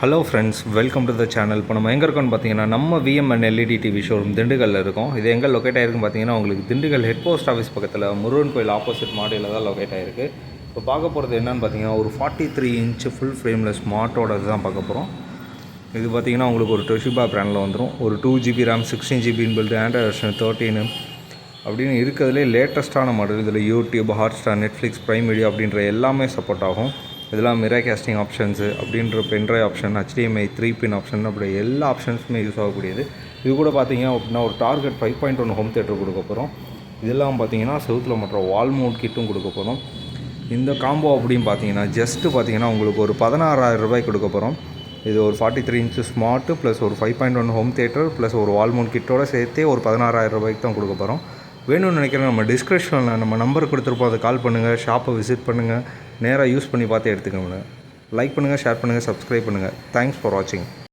Hello friends, welcome to the channel. இப்போ நம்ம எங்கே இருக்கோம்னு பார்த்தீங்கன்னா, நம்ம விஎம்என் எல்இடி டிவி ஷோரூம் திண்டுக்கல்லில் இருக்கோம். இது எங்கே லொக்கேட் ஆகிருக்குன்னு பார்த்தீங்கன்னா, உங்களுக்கு திண்டுக்கல் ஹெட் போஸ்ட் ஆஃபீஸ் பக்கத்தில் முருகன் கோயில் ஆப்போசிட் மாடியில் தான் லொக்கேட் ஆகிருக்கு. இப்போ பார்க்க போகிறது என்னென்னு பார்த்தீங்கன்னா, ஒரு 43 இன்ச்சு ஃபுல் ஃப்ரேமில் ஸ்மார்ட்டோட தான் பார்க்க போகிறோம். இது பார்த்தீங்கன்னா உங்களுக்கு ஒரு டொஷிபா பிராண்டில் வந்துடும். ஒரு 2GB RAM 16GB inbuilt, Android version 13 அப்படின்னு இருக்கிறதுலே லேட்டஸ்ட்டான மாடல். இதில் YouTube, Hotstar, Netflix, prime video அப்படின்ற எல்லாமே சப்போர்ட் ஆகும். இதெல்லாம் மிரர் கேஸ்டிங் ஆப்ஷன்ஸு அப்படின்ற பென்ட்ரைவ் ஆப்ஷன், HDMI 3 பின் ஆப்ஷன், அப்படி எல்லா ஆப்ஷன்ஸுமே யூஸ் ஆகக்கூடியது. இது கூட பார்த்தீங்க அப்படின்னா ஒரு டார்கெட் 5.1 ஹோம் தேட்டர் கொடுக்க போகிறோம். இதெல்லாம் பார்த்தீங்கன்னா செவுத்தில் மற்ற வால் மவுண்ட் கிட்டும் கொடுக்க போகிறோம். இந்த காம்போ அப்படின்னு பார்த்தீங்கன்னா ஜஸ்ட்டு பார்த்தீங்கன்னா உங்களுக்கு ஒரு 16,000 ரூபாய் கொடுக்க போகிறோம். இது ஒரு 43 இன்ச்சு ஸ்மார்ட்டு ப்ளஸ் ஒரு 5.1 ஹோம் தேட்டர் ப்ளஸ் ஒரு வால் மவுண்ட் கிட்டோட சேர்த்தே ஒரு 16,000 ரூபாய்க்கு தான் கொடுக்க போகிறோம். வேணும்னு நினைக்கிறேன், நம்ம டிஸ்கிரிப்ஷனில் நம்ம நம்பர் கொடுத்துருப்போம், அதை கால் பண்ணுங்கள், ஷாப்பை விசிட் பண்ணுங்கள், நேராக யூஸ் பண்ணி பார்த்து எடுத்துக்கோங்க. லைக் பண்ணுங்கள், ஷேர் பண்ணுங்கள், சப்ஸ்கிரைப் பண்ணுங்கள். தேங்க்ஸ் ஃபார் வாட்சிங்.